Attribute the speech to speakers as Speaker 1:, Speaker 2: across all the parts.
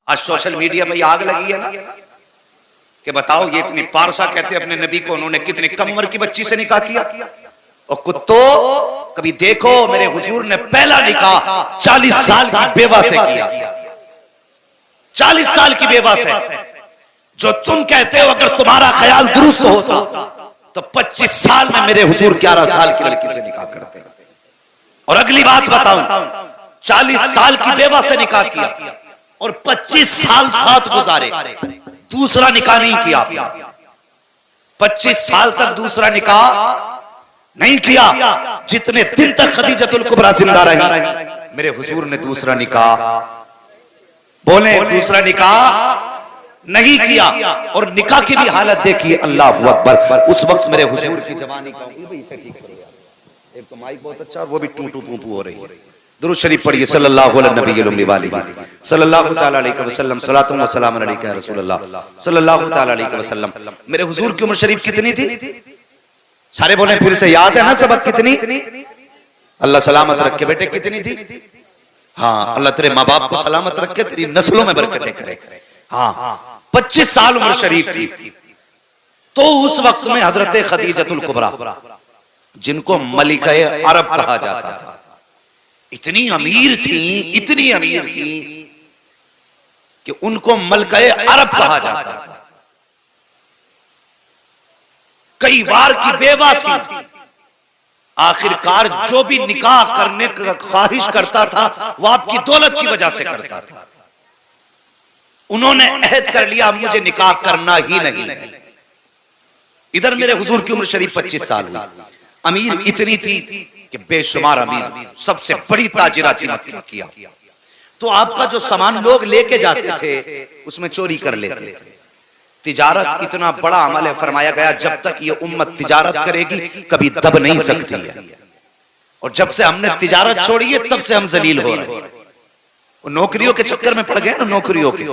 Speaker 1: आज social media में आग लगी है ना कि बताओ ये इतनी पारसा कहते अपने नबी को, उन्होंने कितनी कम उम्र की बच्ची से निकाह किया। और कुत्तो कभी देखो मेरे हुजूर ने पहला निकाह 40 साल की बेवा से किया था। 40 साल की बेवा से। जो तुम कहते हो अगर तुम्हारा ख्याल दुरुस्त होता तो 25 साल में मेरे हुजूर 11 साल की लड़की से निकाह करते। और अगली बात बताऊं, 40 साल की बेवा से निकाह किया और 25 साल साथ गुजारे, दूसरा निकाह नहीं किया। 25 साल तक दूसरा निकाह नहीं किया। जितने दिन तक खदीजतुल कुबरा जिंदा रही मेरे हुजूर ने दूसरा निकाह, बोले दूसरा निकाह नहीं किया। और निकाह की भी हालत देखिए, अल्लाह अकबर। उस वक्त मेरे हुजूर की जवानी का एक तो माइक बहुत अच्छा, वो भी टू टू पू हो रही है। दुरूद शरीफ पढ़िए सल्लल्लाहु अलैहि वसल्लम, सलातुन व सलामुन अलैका या रसूलल्लाह सल्लल्लाहु अलैहि वसल्लम। मेरे हुजूर की उम्र शरीफ कितनी थी? सारे बोले फिर से, याद है ना सबक? कितनी? अल्लाह सलामत रखे बेटे। कितनी थी? हाँ, अल्लाह तेरे माँ बाप को सलामत रखे, तेरी नस्लों में बरकतें करे। हाँ, 25 साल उम्र शरीफ थी। तो उस वक्त में हजरत खदीजतुल कुबरा, जिनको मलिका अरब कहा जाता था, इतनी अमीर थी, इतनी अमीर थी कि उनको मलिका अरब कहा जाता था। कई बार की बेवा थी। आखिरकार जो भी निकाह करने का ख्वाहिश करता था वो आपकी दौलत की वजह से करता था। उन्होंने अहद कर लिया मुझे निकाह करना ही नहीं है। इधर मेरे हुजूर की उम्र शरीफ 25 साल हुई। अमीर इतनी थी कि बेशुमार अमीर, सबसे बड़ी ताजिरा थी मक्का किया। तो आपका जो सामान लोग लेके जाते थे उसमें चोरी कर लेते थे। तिजारत इतना बड़ा अमल है, फरमाया गया जब तक ये उम्मत तिजारत करेगी कभी दब नहीं सकती है। और जब से हमने तिजारत छोड़ी है तब से हम जलील हो रहे हैं। नौकरियों के चक्कर में पड़ गए ना, नौकरियों के,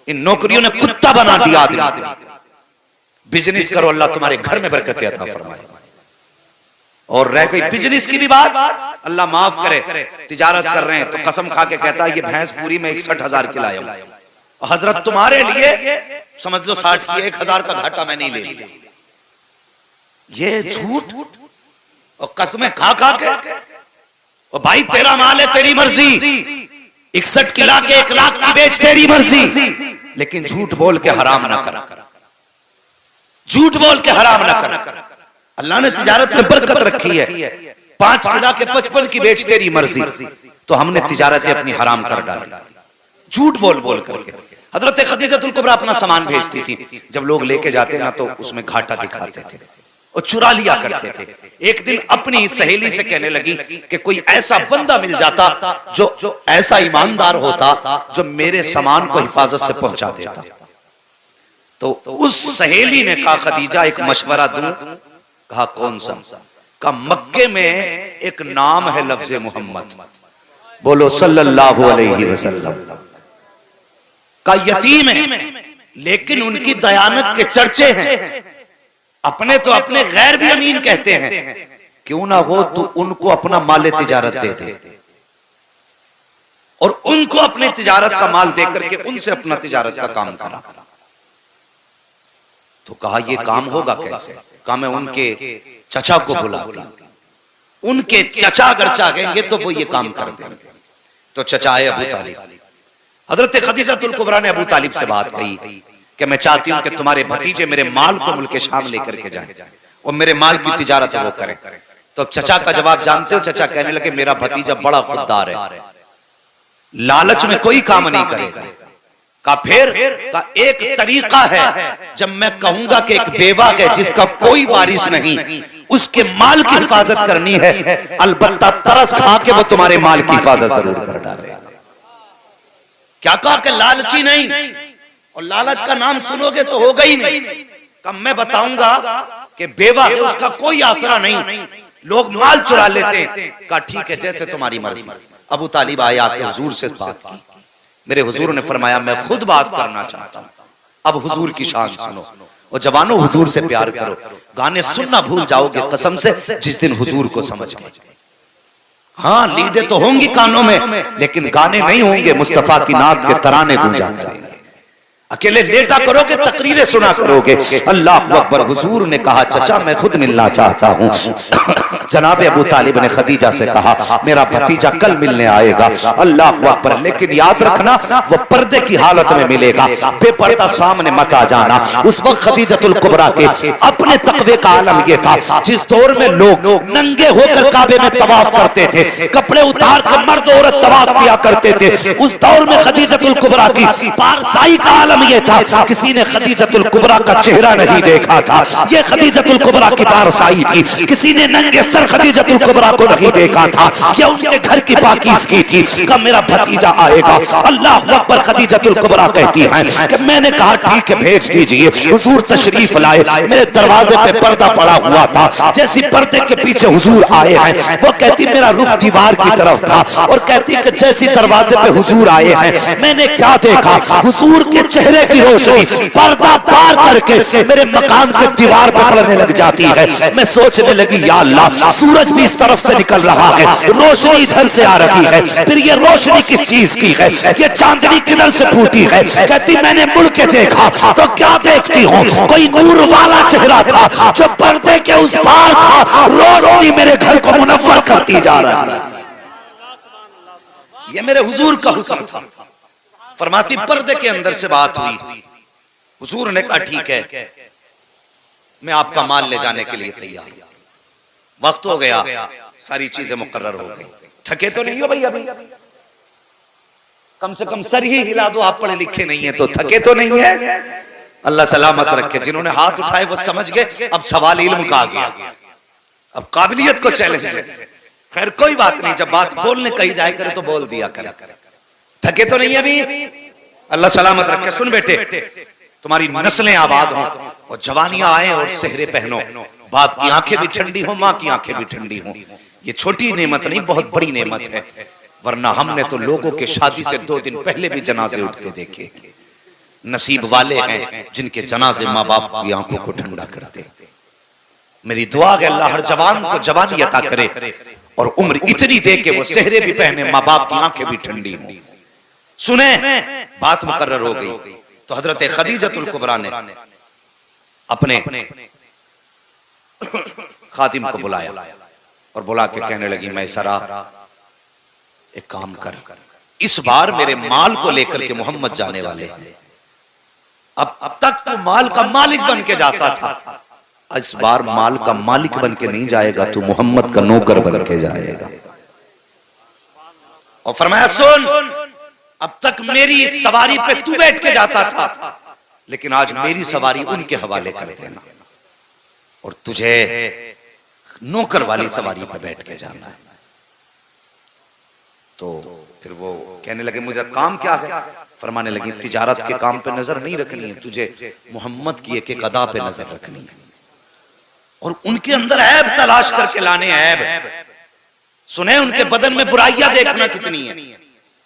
Speaker 1: इन नौकरियों ने कुत्ता बना दिया आदमी। बिजनेस करो, अल्लाह तुम्हारे घर में बरकत अता फरमाएगा। और रह गई बिजनेस की भी बात, अल्लाह माफ करे, तिजारत कर रहे हैं तो कसम खा के कहता है ये भैंस पूरी में 61,000 की लाया हूं, हजरत तुम्हारे लिए समझ लो 60 की, 1,000 का घाटा मैं नहीं ले लिया। ये झूठ और कसमें खा खा के, और भाई तेरा माल है तेरी मर्जी, 61 की ला के 1 लाख की बेच तेरी मर्जी, लेकिन झूठ बोल के हराम ना कर, झूठ बोल के हराम ना कर। अल्लाह ने तिजारत में बरकत रखी है। 5 की ला के 55 की बेच तेरी मर्जी, तो हमने तिजारतें अपनी हराम कर डाली झूठ बोल बोल करके। हजरत खदीजतुल कुबरा अपना सामान भेजती थी, जब लोग लेके जाते ना तो उसमें घाटा दिखाते थे और चुरा लिया करते थे। एक दिन अपनी सहेली से कहने लगी कि कोई ऐसा बंदा मिल जाता जो ऐसा ईमानदार होता जो मेरे सामान को हिफाजत से पहुंचा देता। तो उस सहेली ने कहा खदीजा एक मशवरा दूं? कहा कौन सा? कहा मक्के में एक नाम है लफ्ज मोहम्मद, बोलो सल्लल्लाहु अलैहि वसल्लम, का यतीम है लेकिन उनकी दयानत के चर्चे हैं। अपने तो अपने गैर भी अमीन कहते हैं, क्यों ना हो तो उनको अपना माल तिजारत दे दे और उनको अपने तिजारत का माल दे करके उनसे अपना तिजारत का काम करा। तो कहा यह काम होगा कैसे? कहा मैं उनके चचा को बुलाती, उनके चचा अगर चाहेंगे तो वो ये काम कर देंगे। तो चचा है अबू तालिब। हजरत खदीजतुल कुबरा ने अबू तालिब से बात कही कि मैं चाहती हूं कि तुम्हारे भतीजे मेरे माल को मुल्क शाम लेकर के जाएं और मेरे माल की तिजारत वो करें। तो चचा का जवाब जानते हो? चचा कहने लगे मेरा भतीजा बड़ा खुददार है, लालच में कोई काम नहीं करेगा। का फिर का एक तरीका है, जब मैं कहूंगा कि एक बेवा है जिसका कोई वारिस नहीं, उसके माल की हिफाजत करनी है, अलबत्ता तरस खा के वो तुम्हारे माल की हिफाजत जरूर कर डालेगा। क्या कहा कि लालची नहीं, और लालच का नाम सुनोगे तो होगा ही नहीं। कब मैं बताऊंगा कि बेवा है उसका कोई आसरा नहीं, लोग माल चुरा लेते हैं। कहा ठीक है जैसे तुम्हारी मर्जी। अबू तालिब आया आके हुजूर से बात की, मेरे हुजूर ने फरमाया मैं खुद बात करना चाहता हूं। अब हुजूर की शान सुनो और जवानों हुजूर से प्यार करो, गाने सुनना भूल जाओगे कसम से जिस दिन हुजूर को समझ गए। हाँ लीडें तो होंगी कानों में, लेकिन गाने नहीं होंगे, मुस्तफा की नात के तराने गूंजा करेंगे। अकेले लेटा करोगे, तकरीरें सुना करोगे। अल्लाह अकबर। हुजूर ने कहा चचा मैं खुद मिलना चाहता हूँ। जनाब अबू तालिब ने खदीजा से कहा मेरा भतीजा कल मिलने आएगा। अल्लाह अकबर। लेकिन याद रखना वो पर्दे की हालत में मिलेगा, बेपर्दा सामने मत आ जाना। उस वक्त खदीजतुल कुबरा के अपने तकवे का आलम यह था, जिस दौर में लोग नंगे होकर काबे में तवाफ करते थे, कपड़े उतार कर मर्द औरत तवाफ किया करते थे, उस दौर में खदीजतुल कुबरा की पारसाई का आलम यह था, किसी ने खदीजतुल कुबरा का चेहरा नहीं देखा था। यह खदीजतुल कुबरा की पारसाई थी, किसी ने नंगे सर खदीजतुल कुबरा को नहीं देखा था। यह उनके घर की पाकीज़गी थी। कब मेरा भतीजा आएगा। अल्लाह अकबर। खदीजतुल कुबरा कहती हैं कि मैंने कहा ठीक है भेज दीजिए। हुजूर तशरीफ लाए, मेरे दरवाजे पे पर्दा पड़ा हुआ था। जैसी पर्दे के पीछे हुजूर आए हैं, वो कहती मेरा रुख दीवार की तरफ था, और कहती कि जैसी दरवाजे पे हुजूर आए हैं, मैंने क्या देखा, हुजूर के चेहरे की रोशनी पर्दा पार करके मेरे मकान के दीवार पर पड़ने लग जाती है। मैं सोचने लगी या अल्लाह, सूरज भी इस तरफ से निकल रहा है, रोशनी इधर से आ रही है, फिर ये रोशनी किस चीज की है, ये चांदनी किधर से फूटी है। कहती मैंने मुड़ के देखा तो क्या देखती हूँ, कोई नूर वाला चेहरा था जो पर्दे के उस पार था। रोशनी मेरे घर को मुनव्वर करती जा रही है। ये मेरे हुजूर का हुस्न था। फरमाती पर्दे के अंदर से बात हुई, हुजूर ने कहा ठीक है मैं आपका माल ले जाने के लिए तैयार हूं। वक्त हो गया, सारी चीजें मुकर्रर हो गई। थके तो नहीं हो भाई अभी, कम से कम सर ही हिला दो, आप पढ़े लिखे नहीं है तो थके तो नहीं है। अल्लाह सलामत रखे। जिन्होंने हाथ उठाए वो समझ गए अब सवाल इल्म का आ गया, अब काबिलियत को चैलेंज है। खैर कोई बात नहीं, जब बात बोलने कही जाए करे तो बोल दिया करे। थके तो नहीं अभी, अल्लाह सलामत रखे। सुन बेटे, तुम्हारी नस्लें आबाद हों और जवानियां आए और सेहरे पहनो, बाप की आंखें भी ठंडी हो, माँ की आंखें भी ठंडी हो। ये छोटी नेमत नहीं, बहुत बड़ी नेमत है। वरना हमने तो लोगों के शादी से 2 दिन पहले भी जनाजे उठते देखे। नसीब वाले हैं जिनके जनाजे माँ बाप की आंखों को ठंडा करते। मेरी दुआ है अल्लाह हर जवान को जवानी अता करे और उम्र इतनी दे के वो सेहरे भी पहने, माँ बाप की आंखें भी ठंडी हो। सुने, बात मुकर्रर हो गई तो हजरत खदीजतुल कुबरा ने अपने खादिम को बुलाया और बुला के कहने लगी मैसरा एक काम कर, इस बार मेरे माल को लेकर के मोहम्मद जाने वाले हैं। अब तक तो माल का मालिक बन के जाता था, इस बार माल का मालिक बन के नहीं जाएगा, तू मोहम्मद का नौकर बन के जाएगा। और फरमाया सुन, अब तक मेरी सवारी पे तू बैठ के जाता था, लेकिन आज मेरी सवारी उनके हवाले कर देना और तुझे नौकर वाली सवारी पे बैठ के जाना है। तो फिर वो कहने लगे मुझे काम क्या है। फरमाने लगी तिजारत के काम पे नजर नहीं रखनी है, तुझे मोहम्मद की एक एक अदा पे नजर रखनी है और उनके अंदर ऐब तलाश करके लाने। ऐब सुने, उनके बदन में बुराइयां देखना कितनी है,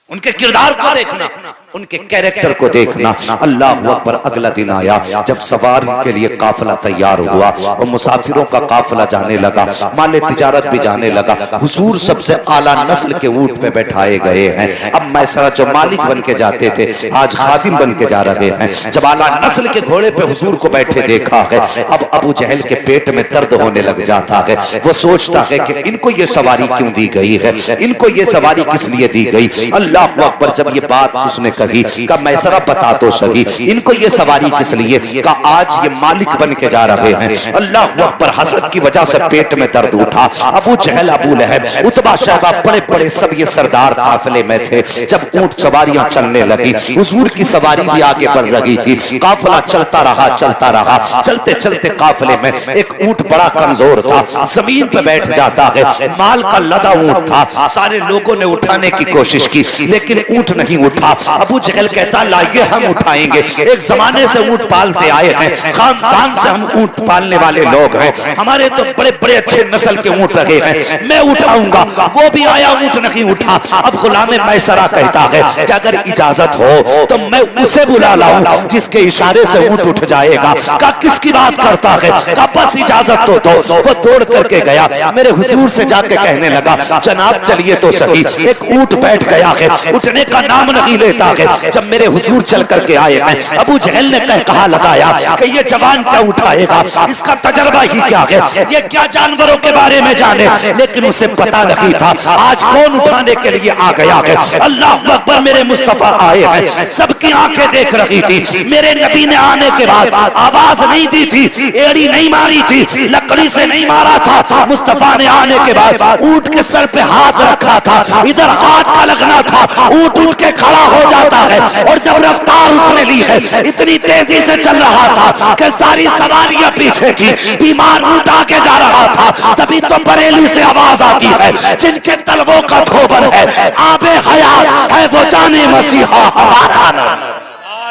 Speaker 1: उनके किरदार को देखना, उनके कैरेक्टर को देखना। अल्लाह अकबर। अगला दिन आया जब सवारी के लिए काफिला तैयार हुआ और मुसाफिरों का काफिला जाने लगा, माले तिजारत भी जाने लगा। हुजूर सबसे आला नस्ल के ऊंट पे बैठाए गए हैं। अब मैसरा जो मालिक बन के जाते थे आज खादिम बन के जा रहे हैं। जब आला नस्ल के घोड़े पे हुजूर को बैठे देखा है, अब अबू जहल के पेट में दर्द होने लग जाता है। वो सोचता है कि इनको ये सवारी क्यों दी गई है, इनको ये सवारी किस लिए दी गई। अल्लाह अकबर। जब ये बात उसने कही का मैसरा बता तो सही, इनको ये सवारी किस लिए, का आज ये मालिक बन के जा रहे हैं। अल्लाह अकबर। हसद की वजह से पेट में दर्द उठा। अबू जहल, अबू लहब, उतबा, शैबा, बड़े बड़े सब ये सरदार काफिले में थे। जब ऊंट सवारियां चलने लगी, हुजूर की सवारी भी आगे बढ़ रही थी। काफिला चलता रहा, चलता रहा। चलते चलते काफिले में एक ऊंट बड़ा कमजोर था, जमीन पे बैठ जाता है। माल का लदा ऊंट था, सारे लोगों ने उठाने की कोशिश की लेकिन ऊंट नहीं उठा। अबू जहल कहता लाइए हम उठाएंगे, एक जमाने से ऊंट पालते आए हैं, खानदान से हम ऊंट पालने वाले लोग हैं, हमारे तो बड़े बड़े अच्छे नस्ल के ऊंट रहे हैं, मैं उठाऊंगा। वो भी आया, ऊंट नहीं उठा। अब गुलाम मैसरा कहता है कि अगर इजाजत हो तो मैं उसे बुला लाऊं जिसके इशारे से ऊंट उठ जाएगा। का किसकी बात करता है? का बस इजाजत तो दो। वो दौड़ करके गया, मेरे हुजूर से जाके कहने लगा जनाब चलिए तो सही। एक ऊंट बैठ गया है, उठने का नाम नहीं लेता है। जब मेरे हुजूर चल करके आए हैं, अबू जहल ने कहा लगाया कि ये जवान क्या उठाएगा, इसका तजर्बा ही क्या है, ये क्या जानवरों के बारे में जाने। लेकिन उसे पता नहीं था आज कौन उठाने के लिए आ गया है। अल्लाह अकबर, मेरे मुस्तफा आए हैं, सबकी आंखें देख रही थी। मेरे नबी ने आने के बाद आवाज नहीं दी थी, एड़ी नहीं मारी थी, लकड़ी से नहीं मारा था। मुस्तफा ने आने के बाद ऊंट के सर पे हाथ रखा था, इधर हाथ का लगना था, ऊंट उठ के खड़ा हो जाता है। और जब रफ्तार उसने ली है, इतनी तेजी से चल रहा था कि सारी सवारियां पीछे थी, बीमार ऊंट आगे जा रहा था। तभी तो बरेली से आवाज आती है, जिनके तलवों का धोबन है, आबे हयात है वो जाने मसीहा हमारा नाम।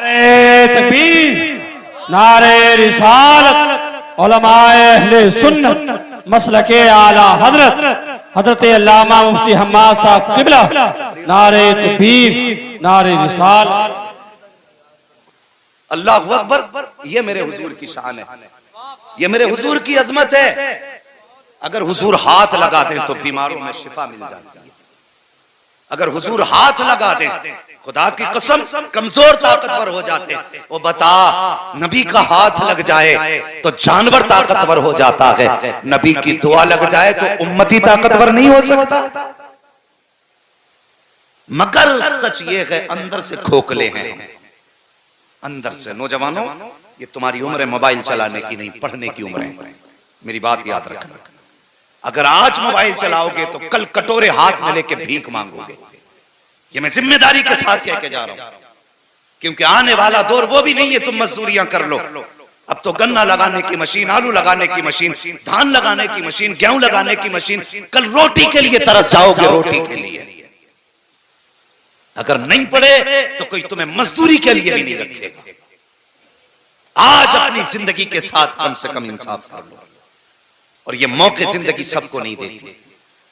Speaker 2: नारे तकबीर, नारे रिसालत, उलमाए अहले सुन्नत, मसलके आला हजरत हजरत अल्लामा मुफ्ती हम्माद साहब किबला, नारे तकबीर, नारे रिसालत।
Speaker 1: अल्लाह अकबर, ये मेरे हुजूर की शान है, ये मेरे हुजूर की अजमत है। अगर हुजूर हाथ लगा दें तो बीमारों में शिफा मिल जाती है। अगर हुजूर हाथ लगा दें, खुदा की कसम कमजोर ताकतवर हो जाते। वो बता, नबी का हाथ लग जाए तो जानवर ताकतवर हो जाता है, नबी की दुआ लग जाए तो उम्मती ताकतवर नहीं हो सकता। मगर सच ये है अंदर से खोखले हैं, अंदर से। नौजवानों, ये तुम्हारी उम्र है मोबाइल चलाने की नहीं, पढ़ने की उम्र है, मेरी बात याद रखना। अगर आज मोबाइल चलाओगे तो कल कटोरे हाथ में लेके भीख मांगोगे। ये मैं जिम्मेदारी के साथ कह के जा रहा हूं, क्योंकि आने वाला दौर वो भी नहीं है तुम मजदूरियां कर लो। अब तो गन्ना लगाने की मशीन, आलू लगाने की मशीन, धान लगाने की मशीन, गेहूं लगाने की मशीन। कल रोटी के लिए तरस जाओगे, रोटी के लिए। अगर नहीं पढ़े तो कोई तुम्हें मजदूरी के लिए भी नहीं रखेगा। आज अपनी जिंदगी के साथ कम से कम इंसाफ कर लो। और ये मौके जिंदगी सबको नहीं देती।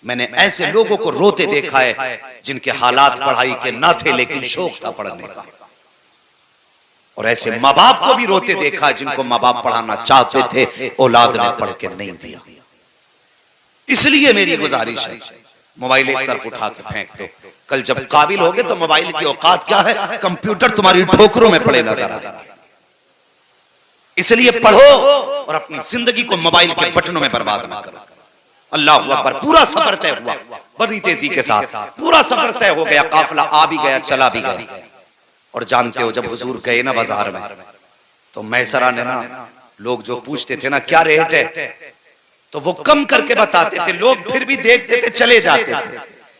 Speaker 1: मैंने ऐसे लोगों को रोते देखा है जिनके हालात पढ़ाई के ना थे लेकिन शौक था पढ़ने का। और ऐसे माँ बाप को भी रोते देखा है जिनको माँ बाप पढ़ाना चाहते थे, औलाद ने पढ़ के नहीं दिया। इसलिए मेरी गुजारिश है, मोबाइल एक तरफ उठा के फेंक दो। कल जब काबिल होगे तो मोबाइल की औकात क्या है, कंप्यूटर तुम्हारी ठोकरों में पड़े नजर आएगा। इसलिए पढ़ो और अपनी जिंदगी को मोबाइल के बटनों में बर्बाद ना करो। अल्लाह अकबर। पूरा सफर तय हुआ बड़ी तेजी के साथ, पूरा सफर तय हो गया, काफिला आ भी गया, चला भी गया। और जानते हो, जब हुजूर गए ना बाजार में, तो मैसरा ने ना, लोग जो पूछते थे ना क्या रेट है, तो वो कम करके बताते थे। लोग फिर भी देखते थे, चले जाते थे।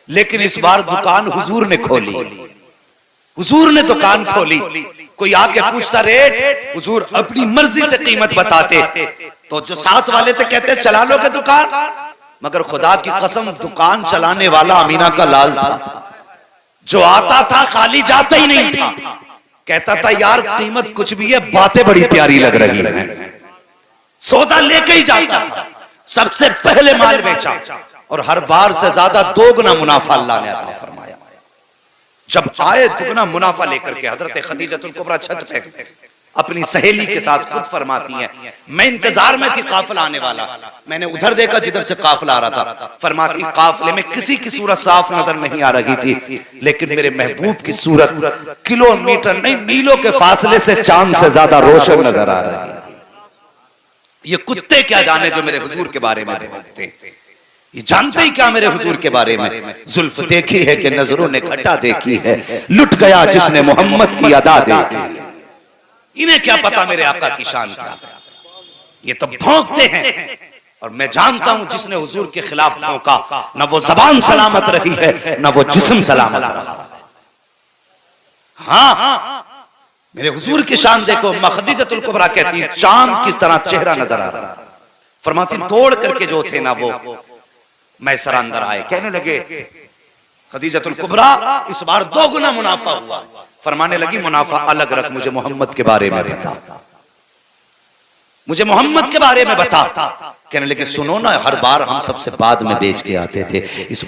Speaker 1: लेकिन इस बार दुकान हुजूर ने खोली, हुजूर ने दुकान खोली। कोई आके पूछता रेट, हुजूर अपनी मर्जी से कीमत बताते। तो जो साथ वाले थे कहते चला लोगे दुकान, मगर खुदा की कसम दुकान चलाने वाला अमीना का लाल था। जो आता था खाली जाता ही नहीं था, कहता था यार कीमत कुछ भी है, बातें बड़ी प्यारी लग रही है। सौदा लेके ही जाता था, सबसे पहले माल बेचा और हर बार से ज्यादा दोगुना मुनाफा अल्लाह ने अता फरमाया। जब आए दुगना मुनाफा लेकर के, हजरत खदीजतुल कुबरा छत पे अपनी सहेली के साथ खुद फरमाती हैं, मैं इंतजार में थी काफिला आने वाला, मैंने उधर देखा जिधर से काफिला आ रहा था। फरमाती काफिले में किसी की सूरत साफ नजर नहीं आ रही थी, लेकिन मेरे महबूब की सूरत किलोमीटर नहीं मीलों के फासले से चांद से ज्यादा रोशन नजर आ रही थी। ये कुत्ते क्या जाने जो मेरे हुजूर के बारे में बोलते, ये जानते ही क्या मेरे हुजूर के बारे में। जुल्फ देखी है कि नजरों ने घटा देखी है, लुट गया जिसने मोहम्मद की अदा देखी। इन्हें क्या पता मेरे आका की शान क्या, ये तो भौंकते हैं। और मैं जानता हूं जिसने हुजूर के खिलाफ भौंका, ना वो जबान सलामत रही है, ना वो जिस्म सलामत रहा है। हाँ, मेरे हुजूर की शान देखो। खदीजतुल कुबरा कहती चांद किस तरह चेहरा नजर आ रहा। फरमाती दौड़ करके जो थे ना वो मैसरा अंदर आए, कहने लगे खदीजतुल कुबरा इस बार 2 गुना मुनाफा हुआ। फरमाने लगी मुनाफा अलग रख, मुझे मोहम्मद के बारे में बता, मुझे मोहम्मद के बारे में बता। कहने लगे सुनो ना, हर बार हम सबसे बाद में बेच के आते थे, इस बार